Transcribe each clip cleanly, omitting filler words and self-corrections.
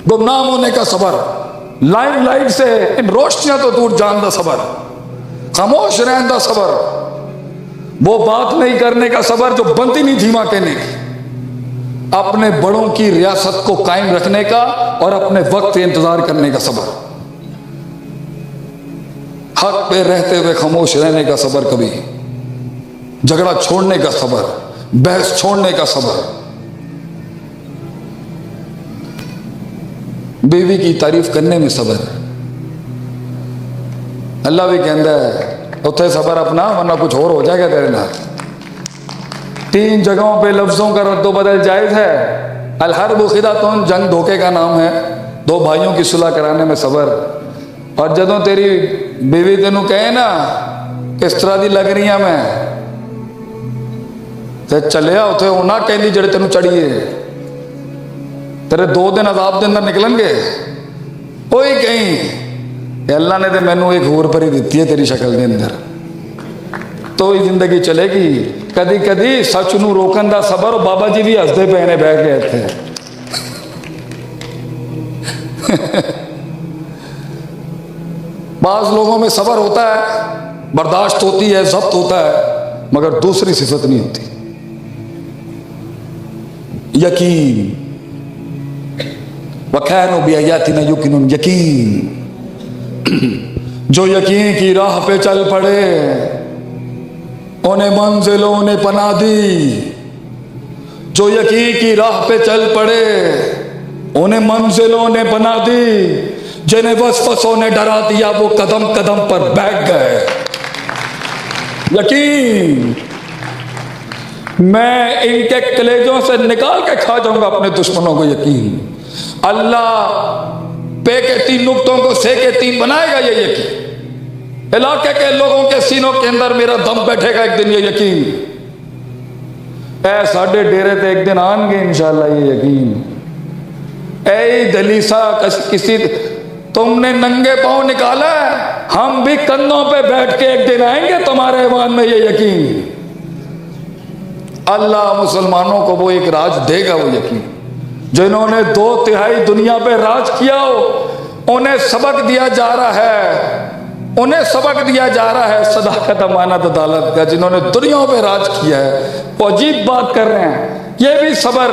गुमनाम होने का सबर, लाइमलाइट से इन रोशनियां तो दूर जान दा सबर, खामोश रहने दा सबर, वो बात नहीं करने का सबर जो बनती नहीं धीमा कहने की, अपने बड़ों की रियासत को कायम रखने का और अपने वक्त पे इंतजार करने का सबर, हक पे रहते हुए खामोश रहने का सबर, कभी झगड़ा छोड़ने का सबर, बहस छोड़ने का सबर, बीवी की तारीफ करने में सबर। अल्लाह भी कहता है उत्थे सबर अपना, वरना कुछ और हो जाएगा तेरे नाल। 3 जगहों पे लफ्जों का रद्दो बदल जायज है। अल हर्ब खिदातुन, जंग धोखे का नाम है। 2 भाइयों की सुलह कराने में सबर। और जदों तेरी बीवी तेनू कहे ना किस तरह दी लग रही मैं, ते चलिया उत्थे होना कहती जड़े तेनू चढ़िए, तेरे 2 दिन अजाब के अंदर निकलेंगे। कोई कहीं अल्लाह ने तो मैनू एक होर परी दी है तेरी शक्ल के अंदर, तो ही जिंदगी चलेगी। कदी कदी सच नू रोकन का सबर, और बाबा जी भी हसते पे ने बह गए थे। बाज लोगों में सबर होता है, बर्दाश्त होती है, जब्त होता है, मगर दूसरी सिफत नहीं होती, यकीन। वखैनो बिआयातिना युकिनुन, यकीन। जो यकीन की राह पे चल पड़े उन्हें मंजिलों ने पना दी। जो यकीन की राह पे चल पड़े उन्हें मंजिलों ने पना दी। जिन्हें वसवसों ने डरा दिया वो कदम कदम पर बैठ गए। यकीन मैं इनके कलेजों से निकाल के खा जाऊंगा अपने दुश्मनों को। यकीन अल्लाह पे के 3 नुक्तों को से के 3 बनाएगा। ये यकीन इलाके के लोगों के सीनों के अंदर मेरा दम बैठेगा एक दिन। ये यकीन ऐ साढ़े डेरे ते एक दिन आएंगे इंशाल्लाह। ये यकीन ऐ दलीसा किसी तुमने नंगे पांव निकाला है, हम भी कंधों पे बैठ के एक दिन आएंगे तुम्हारे ईमान में। ये यकीन अल्लाह मुसलमानों को वो एक राज देगा। वो यकीन जिन्होंने 2/3 दुनिया पे राज किया हो उन्हें सबक दिया जा रहा है, उन्हें सबक दिया जा रहा है सदाकत, अमानत, अदालत का। जिन्होंने दुनिया पे राज किया है वो अजीब बात कर रहे हैं। ये भी सबर,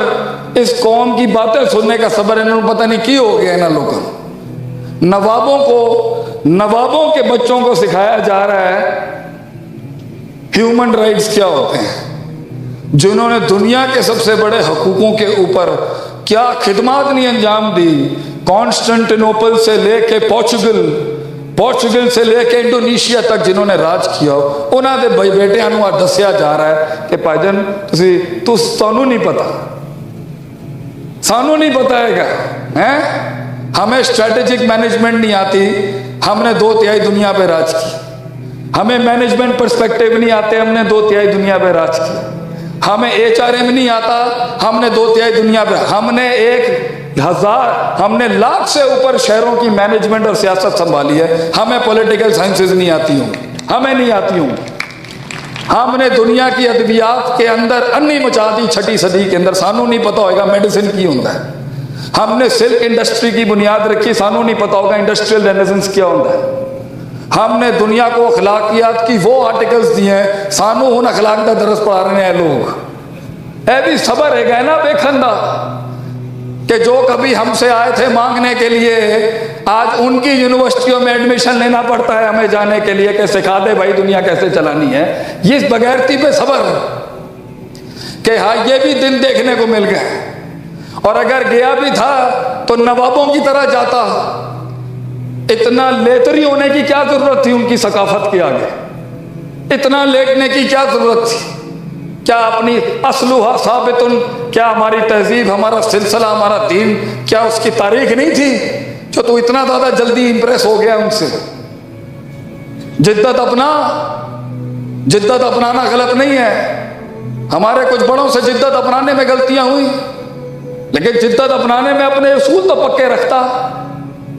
इस कौम की बातें सुनने का सबर इन्होंने पता नहीं क्यों हो गया। ना लोगों नवाबों को, नवाबों के बच्चों को सिखाया जा रहा है ह्यूमन राइट्स क्या होते हैं। जिन्होंने दुनिया के सबसे बड़े हकूकों के ऊपर क्या खिदमत नहीं अंजाम दी। कॉन्स्टेंटिनोपल से लेके पोर्चुगल से लेके इंडोनेशिया तक जिन्होंने राज किया, उन्होंने बेटियां नूं दसिया जा रहा है कि भाईजान सानू नहीं पता, सानू नहीं पता है। हमें स्ट्रेटेजिक मैनेजमेंट नहीं आती, हमने 2/3 दुनिया पे राज की। हमें मैनेजमेंट पर्सपेक्टिव नहीं आते, हमने 2/3 दुनिया पे राज किया। हमें HRM नहीं आता, हमने 2/3 दुनिया पे, हमने 1000 हमने लाख से ऊपर शहरों की मैनेजमेंट और सियासत संभाली है। हमें पॉलिटिकल साइंसेज नहीं आती हूँ, हमें नहीं आती हूँ। हमने दुनिया की अदबियात के अंदर अन्नी मचा दी 6वीं सदी के अंदर। सानू नहीं पता होगा मेडिसिन की होता है। हमने सिल्क इंडस्ट्री की बुनियाद रखी, सानू नहीं पता होगा इंडस्ट्रियल रेनेसेंस क्या होता है। हमने दुनिया को अखलाकियात की वो आर्टिकल्स दिए हैं, सानू उन अखलाक का दरस पढ़ा रहे हैं लोग। ऐ भी सबर है ना बेखंदा कि जो कभी हमसे आए थे मांगने के लिए, आज उनकी यूनिवर्सिटियों में एडमिशन लेना पड़ता है हमें जाने के लिए कि सिखा दे भाई दुनिया कैसे चलानी है। ये इस बगैरती पे सबर कि हाँ ये भी दिन देखने को मिल गए। और अगर गया भी था तो नवाबों की तरह जाता। इतना लेतरी होने की क्या जरूरत थी उनकी सकाफत के आगे, इतना लेटने की क्या जरूरत थी। क्या अपनी असलुहा साबितुन, क्या हमारी तहजीब, हमारा सिलसिला, हमारा दीन, क्या उसकी तारीख नहीं थी जो तू इतना ज्यादा जल्दी इंप्रेस हो गया उनसे। जिद्दत अपनाना गलत नहीं है। हमारे कुछ बड़ों से जिद्दत अपनाने में गलतियां हुई, लेकिन जिद्दत अपनाने में अपने उसूल तो पक्के रखता।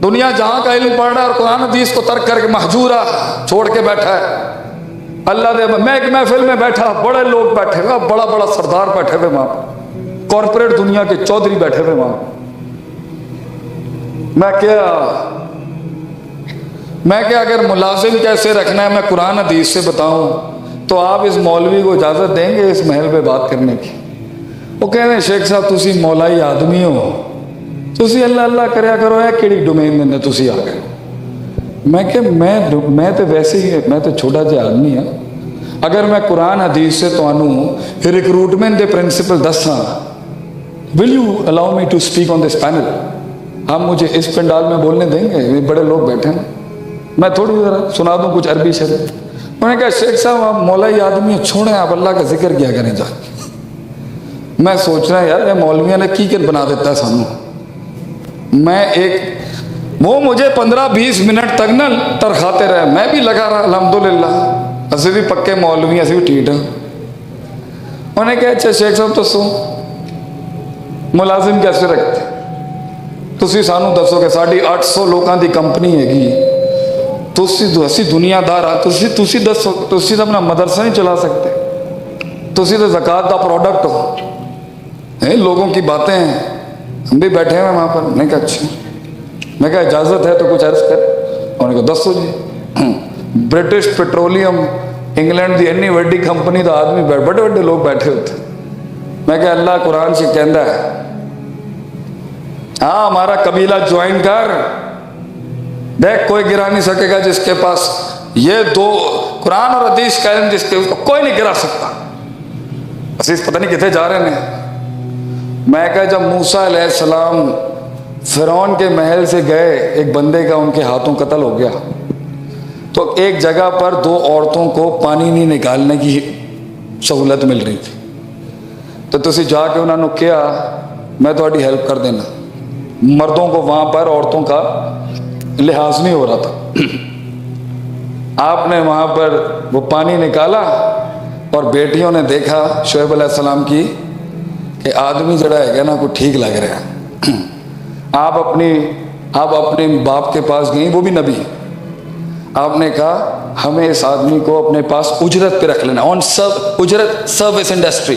दुनिया जहां का इल्म पढ़ रहा है और कुरान हदीस को तर्क करके महजूरा छोड़ के बैठा है। अल्लाह दे, मैं एक महफिल में बैठा, बड़े लोग बैठे हुए, बड़ा बड़ा सरदार बैठे हुए वहां, कॉरपोरेट दुनिया के चौधरी बैठे हुए वहां। मैं क्या अगर मुलाजिम कैसे रखना है मैं कुरान हदीस से बताऊं तो आप इस मौलवी को इजाज़त देंगे इस महल पे बात करने की? वो कह रहे हैं शेख साहब तुसी मौलाई आदमी हो, तुसी अल्लाह अल्लाह करया करो, है किहड़ी डोमेन में तुसी आ गए? मैं क्या मैं तो वैसे ही मैं तो छोटा जिहा आदमी हाँ। अगर मैं कुरान हदीस से तुहानू रिक्रूटमेंट के प्रिंसिपल दसा, will you allow me to speak on this panel? आप मुझे इस पंडाल में बोलने देंगे? ये बड़े लोग बैठे हैं, मैं थोड़ी ज़रा सुना दूँ कुछ अरबी शरीफ। उन्होंने कहा शेख साहब आप मौलाई आदमी छोड़ें, आप अल्लाह का जिक्र किया करें जा। मैं सोच रहा यार ये मौलवियों ने की बना देता है सानू। मैं एक वो मुझे 15-20 मिनट तक ना तरखाते रहे, मैं भी लगा रहा अल्हम्दुलिल्लाह, असी भी पक्के मौलवी, असी भी ठीक है। उन्होंने कहा अच्छा शेख साहब दसो मुलाजिम कैसे रखते? तुसी सानू दसो कि साड़ी 800 लोगों की कंपनी हैगी, तुसी दुनियादार हाँ, तुसी दसो, तुसी तो अपना मदरसा नहीं चला सकते, तुसी तो ज़कात का प्रोडक्ट हो। लोगों की बातें हैं, हम भी बैठे हैं वहाँ पर। मैं कहा अच्छा, मैं कहा इजाज़त है तो कुछ अर्ज कर। उन्होंने कहा दसो जी। ब्रिटिश पेट्रोलियम इंग्लैंड की इन्नी वड्डी कंपनी का आदमी बड़े बड़े लोग बैठे होते। मैं कहा अल्लाह कुरान से कहता है हाँ हमारा कबीला ज्वाइन कर, देख कोई गिरा नहीं सकेगा जिसके पास ये दो कुरान और हदीस का इल्म जिसके उसको कोई नहीं गिरा सकता। असीस पता नहीं कितने जा रहे हैं। मैं कहा जब मूसा अलैहिस्सलाम फिरौन के महल से गए, एक बंदे का उनके हाथों कत्ल हो गया, तो एक जगह पर 2 औरतों को पानी नहीं निकालने की सहूलत मिल रही थी, तो तुसी जाके उन्होंने क्या मैं थोड़ी हेल्प कर देना। मर्दों को वहाँ पर औरतों का लिहाज नहीं हो रहा था। आपने वहाँ पर वो पानी निकाला और बेटियों ने देखा शुएब अलैहिस्सलाम की कि आदमी जड़ा है ना कोई ठीक लग रहा है। आप अपने बाप के पास गई, वो भी नबी। आपने कहा हमें इस आदमी को अपने पास उजरत पे रख लेना, ऑन उजरत सर्विस इंडस्ट्री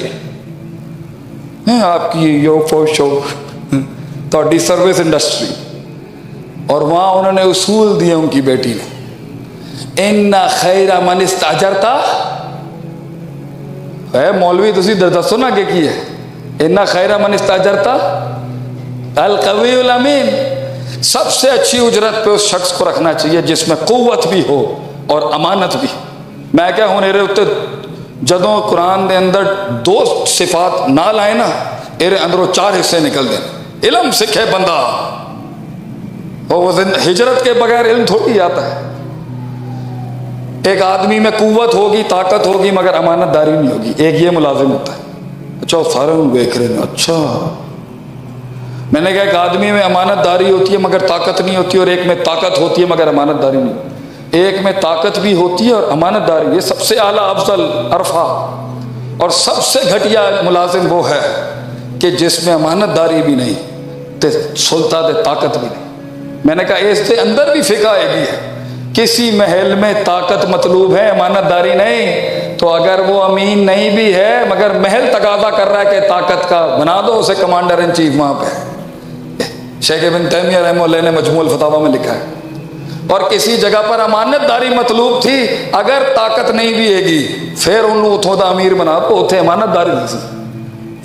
है आपकी, यो फॉर शो थोड़ी सर्विस इंडस्ट्री। और वहाँ उन्होंने उसूल दिए उनकी बेटी ने, इन्ना खैरा मन इस्ताजरता है मौलवी तुसी दसो ना कि की है, इन्ना खैरा मन इस्ताजरता अल कवीउल अमीन। सबसे अच्छी उजरत पे उस शख्स को रखना चाहिए जिसमें कुव्वत भी हो और अमानत भी। मैं क्या हूँ मेरे उत्ते जदों कुरान के अंदर 2 सिफात ना लाए ना, मेरे अंदरों 4 हिस्से निकल दें। इल्म सीखे बंदा, वो हिजरत के बगैर इल्म थोड़ी आता है। एक आदमी में कुव्वत होगी, ताकत होगी, मगर अमानतदारी नहीं होगी, एक ये मुलाजिम होता है। अच्छा सारे लोग देख रहे हैं, अच्छा मैंने कहा एक आदमी में अमानतदारी होती है मगर ताकत नहीं होती, और एक में ताकत होती है मगर अमानतदारी नहीं। एक में ताकत भी होती है और अमानतदारी, ये सबसे आला अफजल अरफा। और सबसे घटिया मुलाजिम वो है कि जिसमें अमानतदारी भी नहीं ते सुल्ता दे ताकत भी नहीं। मैंने कहा इसके अंदर भी फिका आएगी है, किसी महल में ताकत मतलूब है, अमानतदारी नहीं। तो अगर वो अमीन नहीं भी है मगर महल तकाजा कर रहा है कि ताकत का, बना दो उसे कमांडर इन चीफ। वहाँ पे शेख इब्न तैमिया रहमतुल्लाह ने मजमूअल फतावा में लिखा है। और किसी जगह पर अमानतदारी मतलूब थी, अगर ताकत नहीं भी हैगी फिर उन्होंने उथों का अमीर बना दो, उथे अमानतदारी नहीं सी।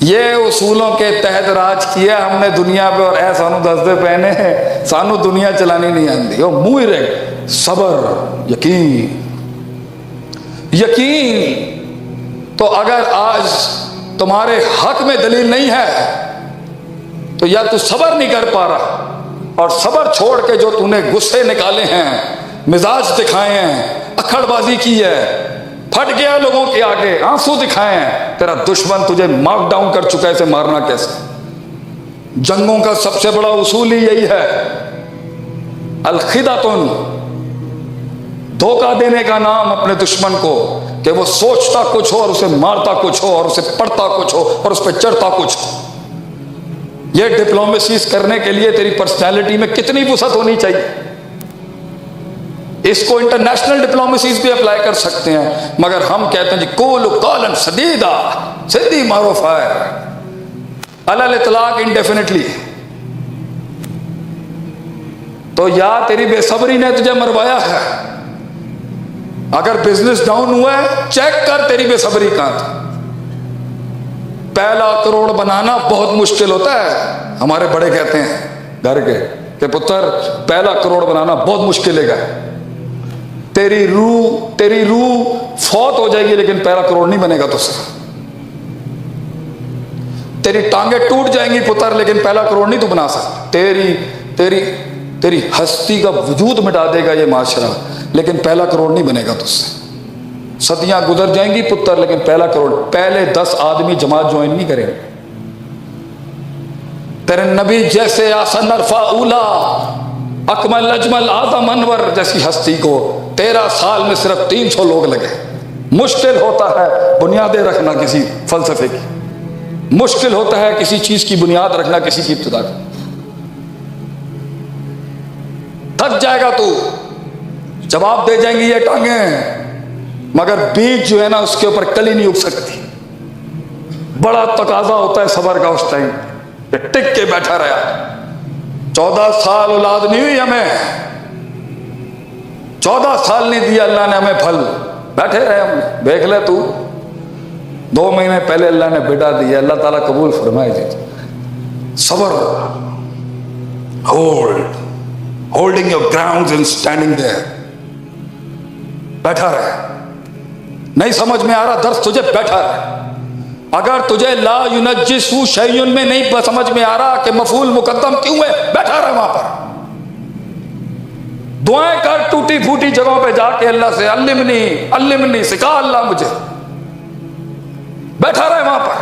ये उसूलों के तहत राज किया हमने दुनिया पे, और ऐसा सानू दसदे पैने सानू दुनिया चलानी नहीं आती। और मुँह ही रहे सबर यकीन यकीन। तो अगर आज तुम्हारे हक में दलील नहीं है तो या तू सबर नहीं कर पा रहा, और सबर छोड़ के जो तूने गुस्से निकाले हैं, मिजाज दिखाए हैं, अखड़बाजी की है, फट गया लोगों के आगे, आंसू दिखाए हैं, तेरा दुश्मन तुझे मार्क डाउन कर चुका है, इसे मारना कैसे। जंगों का सबसे बड़ा उसूल ही यही है, अलखिदातुन, धोखा देने का नाम अपने दुश्मन को, कि वो सोचता कुछ हो और उसे मारता कुछ हो, और उसे पढ़ता कुछ हो और उस पर चढ़ता कुछ हो। ये डिप्लोमेसीज करने के लिए तेरी पर्सनैलिटी में कितनी वुसअत होनी चाहिए। इसको इंटरनेशनल डिप्लोमेसीज भी अप्लाई कर सकते हैं, मगर हम कहते हैं जी कूल कौलन सदीदा, सीधी मारो फायर अलल इतलाक इंडेफिनिटली। तो या तेरी बेसब्री ने तुझे मरवाया है। अगर बिजनेस डाउन हुआ है, चेक कर तेरी बेसब्री कहां थी। पहला करोड़ बनाना बहुत मुश्किल होता है। हमारे बड़े कहते हैं घर के कि पुत्र पहला करोड़ बनाना बहुत मुश्किल है। तेरी रूह फौत हो जाएगी लेकिन पहला करोड़ नहीं बनेगा तुझसे। तेरी टांगे टूट जाएंगी पुत्र लेकिन पहला करोड़ नहीं तू बना सकता। तेरी हस्ती का वजूद मिटा देगा ये माशरा, लेकिन पहला करोड़ नहीं बनेगा तुझसे। सदियां गुजर जाएंगी पुत्र लेकिन पहला करोड़, पहले 10 आदमी जमात ज्वाइन नहीं करेंगे। तेरे नबी जैसे आसन अरफा उला अकमल अजमल आदम अनवर जैसी हस्ती को 13 साल में सिर्फ 300 लोग लगे। मुश्किल होता है बुनियादें रखना किसी फलसफे की, मुश्किल होता है किसी चीज की बुनियाद रखना, किसी की इब्तिदा की। थक जाएगा तू, जवाब दे जाएंगी ये टांगे, मगर बीज जो है ना उसके ऊपर कली नहीं उग सकती। बड़ा तकाजा होता है सबर का उस टाइम, टिक के बैठा रहा। 14 साल औलाद नहीं हुई हमें, 14 साल नहीं दिया अल्लाह ने हमें फल, बैठे रहे हम। देख ले तू 2 महीने पहले अल्लाह ने बेटा दिया, अल्लाह ताला कबूल फरमाए जी। सबर, holding your ground and standing there, बैठा रहे। नहीं समझ में आ रहा दर्स तुझे, बैठा रहे। अगर तुझे ला युनज्जिसु शैयुन में नहीं समझ में आ रहा कि मफूल मुकद्दम क्यों है, बैठा रहे वहां पर। दुआएं कर टूटी फूटी जगहों पे जाके अल्लाह से, अल्लिमनी सिखा अल्लाह मुझे। बैठा रहे वहां पर।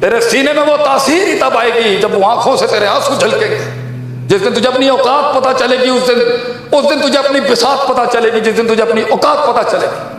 तेरे सीने में वो तासीर ही तब आएगी जब वो आंखों से तेरे आंसू झलकेंगे। जिस दिन तुझे अपनी औकात पता चलेगी उस दिन तुझे अपनी बिसात पता चलेगी, जिस दिन तुझे अपनी औकात पता चलेगी।